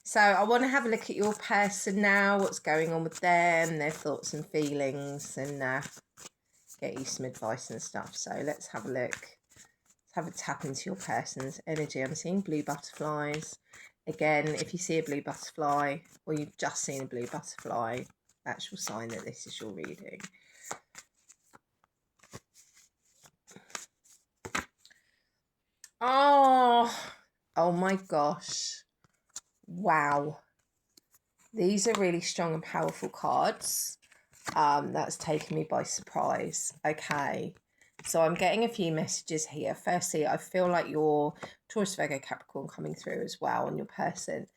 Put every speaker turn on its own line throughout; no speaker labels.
So I want to have a look at your person now, what's going on with them, their thoughts and feelings, and get you some advice and stuff. So let's have a look. Let's have a tap into your person's energy. I'm seeing blue butterflies. Again, if you see a blue butterfly or you've just seen a blue butterfly, that's your sign that this is your reading. Oh my gosh. Wow. These are really strong and powerful cards. That's taken me by surprise. Okay. So I'm getting a few messages here. Firstly, I feel like your Taurus, Virgo, Capricorn coming through as well on your person.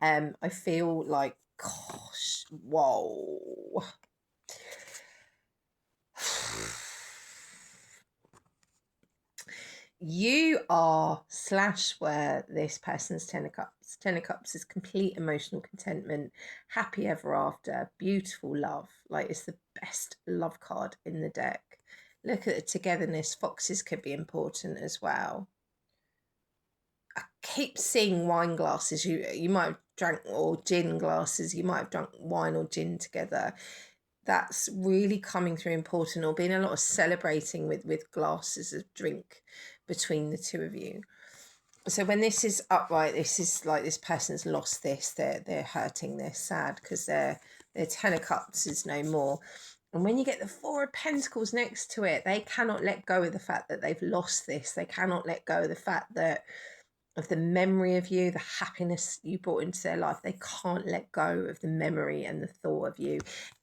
I feel like, gosh, whoa. You are / where this person's Ten of Cups. Ten of Cups is complete emotional contentment, happy ever after, beautiful love. Like, it's the best love card in the deck. Look at the togetherness. Foxes could be important as well. I keep seeing wine glasses. You might have drank, or gin glasses. You might have drunk wine or gin together. That's really coming through important, or being a lot of celebrating with glasses of drink between the two of you. So when this is upright, this is like this person's lost this. They're hurting. They're sad because their Ten of Cups is no more. And when you get the Four of Pentacles next to it, they cannot let go of the fact that they've lost this. They cannot let go of the fact that of the memory of you, the happiness you brought into their life. They can't let go of the memory and the thought of you,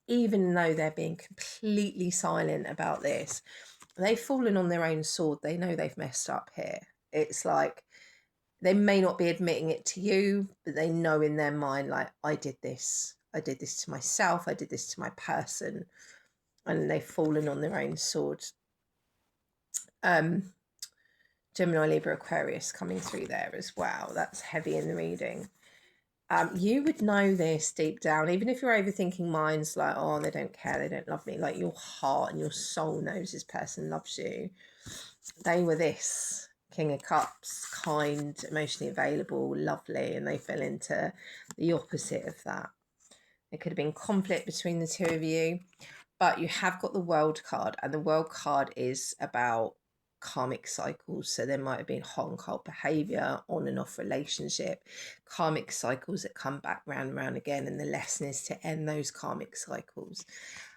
even though they're being completely silent about this. They've fallen on their own sword. They know they've messed up here. It's like they may not be admitting it to you, but they know in their mind, like, I did this. I did this to myself. I did this to my person. And they've fallen on their own sword. Gemini, Libra, Aquarius coming through there as well. That's heavy in the reading. You would know this deep down, even if you're overthinking minds like, oh, they don't care, they don't love me. Like, your heart and your soul knows this person loves you. They were this King of Cups, kind, emotionally available, lovely, and they fell into the opposite of that. There could have been conflict between the two of you, but you have got the World card, and the World card is about karmic cycles. So there might have been hot and cold behavior, on and off relationship, karmic cycles that come back round and round again, and the lesson is to end those karmic cycles.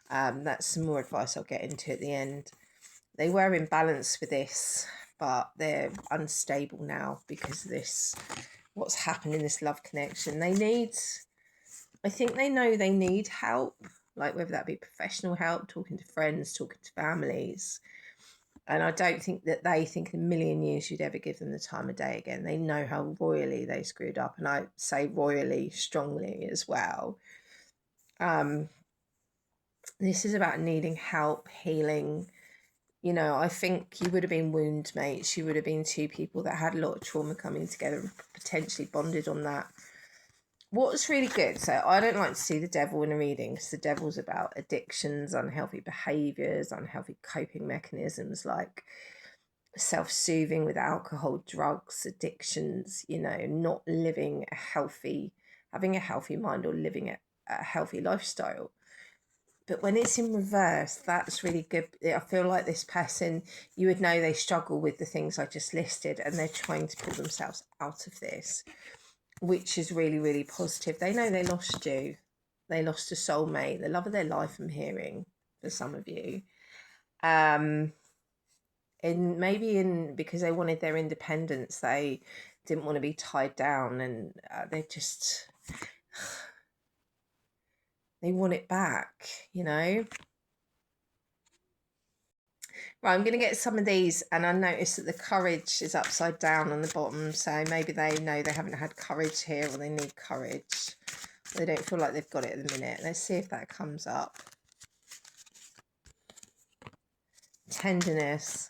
That's some more advice I'll get into at the end. They were in balance with this, but they're unstable now because of this, what's happened in this love connection. I think they know they need help, like whether that be professional help, talking to friends, talking to families. And I don't think that they think in a million years you'd ever give them the time of day again. They know how royally they screwed up, and I say royally strongly as well. This is about needing help, healing. You know, I think you would have been wound mates. You would have been two people that had a lot of trauma coming together and potentially bonded on that. What's really good, so I don't like to see the devil in a reading because the devil's about addictions, unhealthy behaviours, unhealthy coping mechanisms like self-soothing with alcohol, drugs, addictions, you know, not living having a healthy mind or living a healthy lifestyle. But when it's in reverse, that's really good. I feel like this person, you would know they struggle with the things I just listed, and they're trying to pull themselves out of this, which is really, really positive. They know they lost you. They lost a soulmate, the love of their life, I'm hearing, for some of you. And maybe because they wanted their independence, they didn't want to be tied down, and they want it back, you know. Right, I'm going to get some of these, and I noticed that the courage is upside down on the bottom, so maybe they know they haven't had courage here, or they need courage. They don't feel like they've got it at the minute. Let's see if that comes up. Tenderness.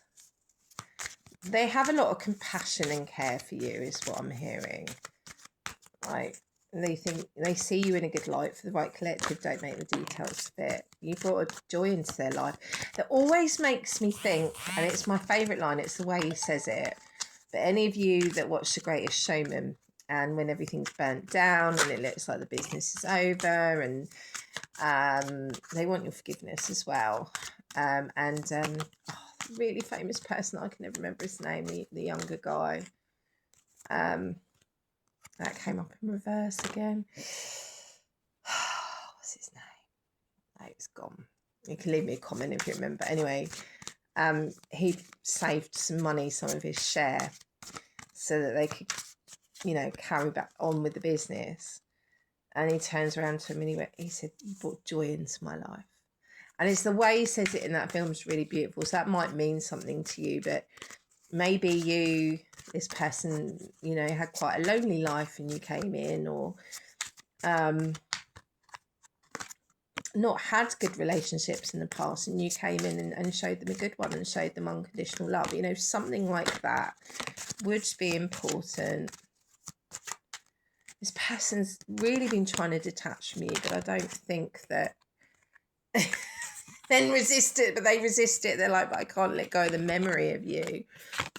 They have a lot of compassion and care for you, is what I'm hearing. Like, they see you in a good light. For the right collective, don't make the details fit. You brought a joy into their life. That always makes me think, and it's my favourite line, it's the way he says it, but any of you that watch The Greatest Showman, and when everything's burnt down and it looks like the business is over, and they want your forgiveness as well. Really famous person, I can never remember his name, the younger guy. That came up in reverse again. What's his name? Oh, it's gone. You can leave me a comment if you remember. Anyway, he saved some money, some of his share, so that they could, carry back on with the business. And he turns around to him and he said, "You brought joy into my life." And it's the way he says it in that film is really beautiful. So that might mean something to you, but maybe this person, had quite a lonely life and you came in, or not had good relationships in the past, and you came in and showed them a good one and showed them unconditional love. Something like that would be important. This person's really been trying to detach from you, but I don't think that then resist it, but they resist it. They're like, "But I can't let go of the memory of you."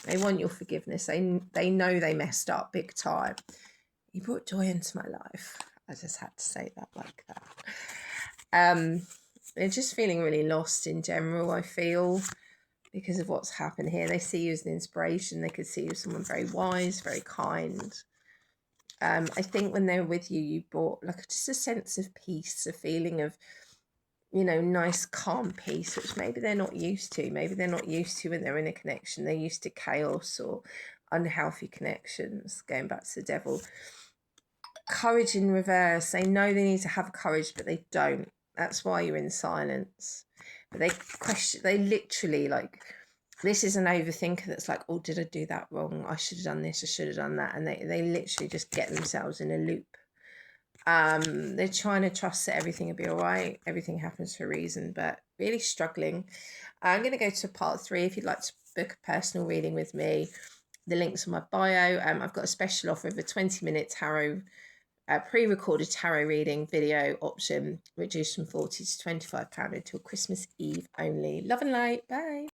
They want your forgiveness. They know they messed up big time. You brought joy into my life. I just had to say that like that. They're just feeling really lost in general, I feel, because of what's happened here. They see you as an inspiration. They could see you as someone very wise, very kind. I think when they're with you, you brought just a sense of peace, a feeling of, nice, calm peace, which maybe they're not used to. Maybe they're not used to when they're in a connection. They're used to chaos or unhealthy connections, going back to the devil. Courage in reverse. They know they need to have courage, but they don't. That's why you're in silence. But they literally, this is an overthinker that's like, "Oh, did I do that wrong? I should have done this, I should have done that." And they literally just get themselves in a loop. They're trying to trust that everything will be all right. Everything happens for a reason, but really struggling. I'm going to go to part 3. If you'd like to book a personal reading with me, the link's in my bio. I've got a special offer of a 20-minute tarot, pre-recorded tarot reading video option, reduced from £40 to £25 until Christmas Eve only. Love and light. Bye.